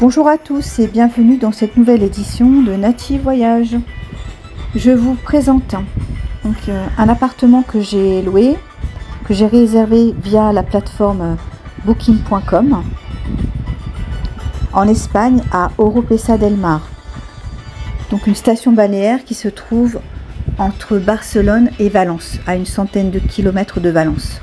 Bonjour à tous et bienvenue dans cette nouvelle édition de Native Voyage. Je vous présente un appartement que j'ai loué, que j'ai réservé via la plateforme booking.com en Espagne à Oropesa del Mar. Donc une station balnéaire qui se trouve entre Barcelone et Valence, à une centaine de kilomètres de Valence.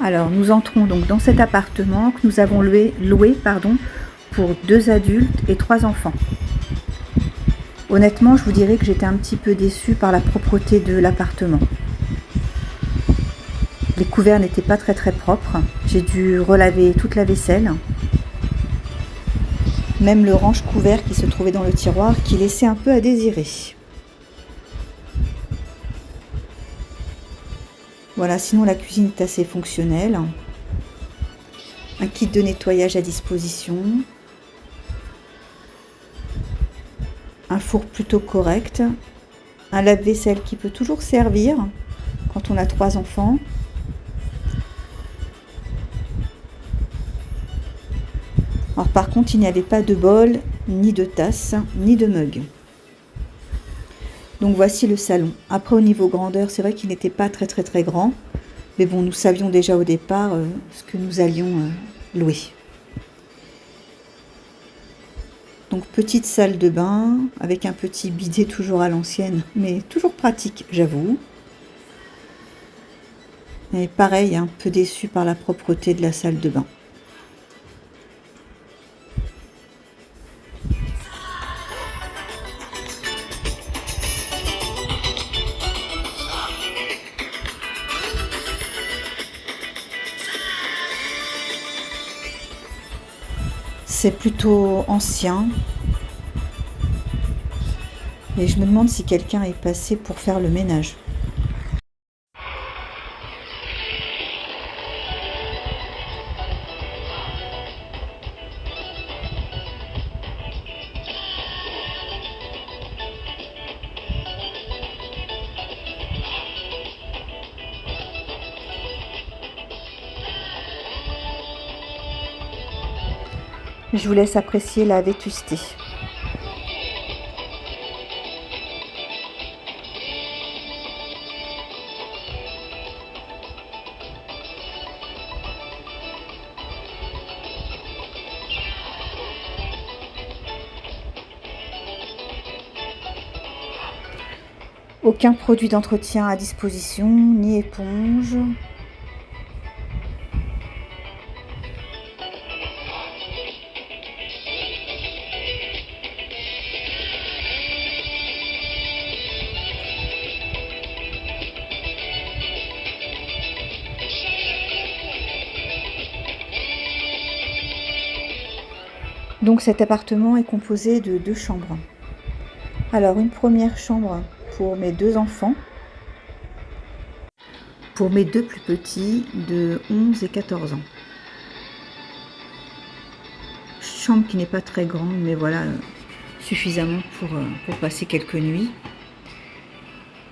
Alors nous entrons donc dans cet appartement que nous avons loué pour 2 adultes et 3 enfants. Honnêtement, je vous dirais que j'étais un petit peu déçue par la propreté de l'appartement. Les couverts n'étaient pas très propres. J'ai dû relaver toute la vaisselle. Même le range-couvert qui se trouvait dans le tiroir qui laissait un peu à désirer. Voilà, sinon la cuisine est assez fonctionnelle. Un kit de nettoyage à disposition. Un four plutôt correct. Un lave-vaisselle qui peut toujours servir quand on a 3 enfants. Alors par contre, il n'y avait pas de bol, ni de tasse, ni de mug. Donc voici le salon. Après au niveau grandeur, c'est vrai qu'il n'était pas très grand. Mais bon, nous savions déjà au départ ce que nous allions louer. Donc petite salle de bain avec un petit bidet toujours à l'ancienne, mais toujours pratique, j'avoue. Et pareil, un peu déçu par la propreté de la salle de bain. C'est plutôt ancien. Et je me demande si quelqu'un est passé pour faire le ménage. Je vous laisse apprécier la vétusté. Aucun produit d'entretien à disposition, ni éponge. Donc cet appartement est composé de 2 chambres. Alors une première chambre pour mes 2 enfants, pour mes 2 plus petits de 11 et 14 ans. Chambre qui n'est pas très grande, mais voilà, suffisamment pour passer quelques nuits.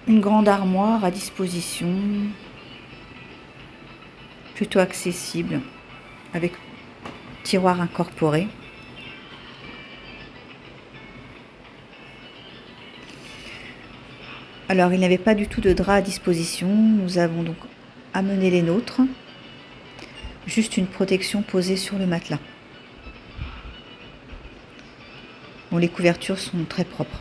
Une grande armoire à disposition, plutôt accessible, avec tiroir incorporé. Alors, il n'y avait pas du tout de drap à disposition. Nous avons donc amené les nôtres. Juste une protection posée sur le matelas. Bon, les couvertures sont très propres.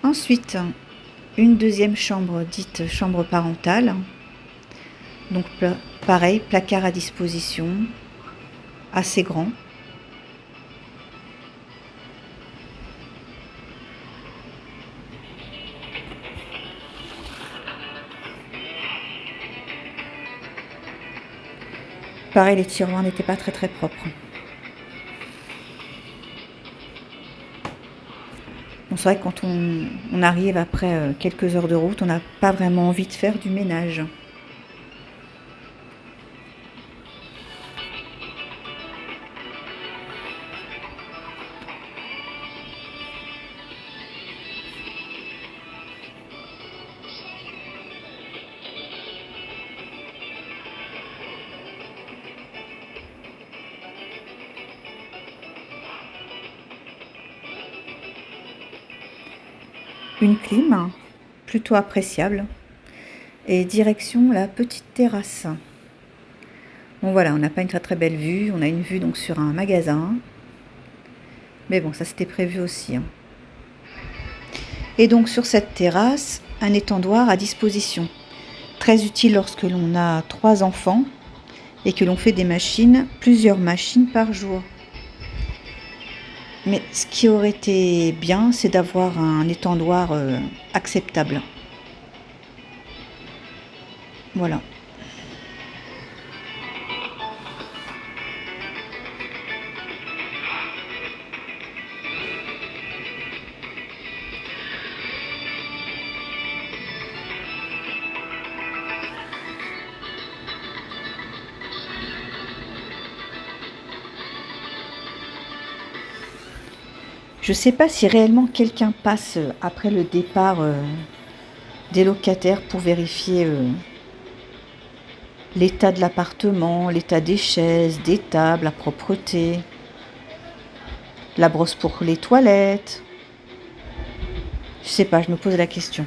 Ensuite, une deuxième chambre dite chambre parentale. Donc, pareil, placard à disposition, assez grand. Pareil, les tiroirs n'étaient pas très propres. Bon, c'est vrai que quand on arrive après quelques heures de route, on n'a pas vraiment envie de faire du ménage. une clim, plutôt appréciable. Et direction la petite terrasse. Bon voilà, on n'a pas une très belle vue. On a une vue donc sur un magasin. Mais bon, ça c'était prévu aussi. Et donc sur cette terrasse, un étendoir à disposition. Très utile lorsque l'on a 3 enfants et que l'on fait des machines, plusieurs machines par jour. Mais ce qui aurait été bien, c'est d'avoir un étendoir acceptable. Voilà. Je ne sais pas si réellement quelqu'un passe après le départ des locataires pour vérifier l'état de l'appartement, l'état des chaises, des tables, la propreté, la brosse pour les toilettes. Je sais pas, je me pose la question.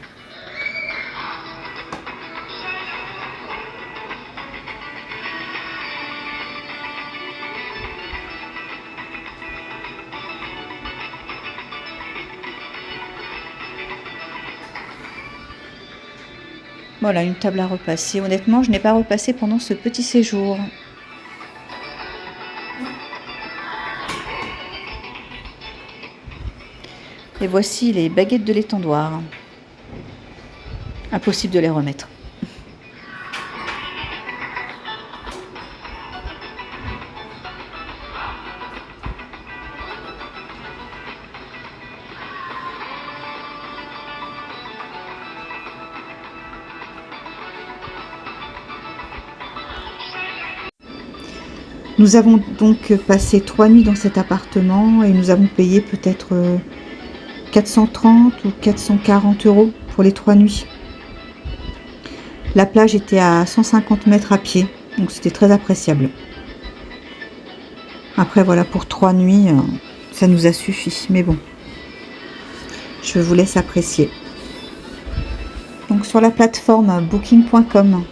Voilà, une table à repasser. Honnêtement, je n'ai pas repassé pendant ce petit séjour. Et voici les baguettes de l'étendoir. Impossible de les remettre. Nous avons donc passé 3 nuits dans cet appartement et nous avons payé peut-être 430 ou 440 € pour les 3 nuits. La plage était à 150 mètres à pied, donc c'était très appréciable. Après voilà, pour 3 nuits, ça nous a suffi, mais bon, je vous laisse apprécier. Donc sur la plateforme booking.com,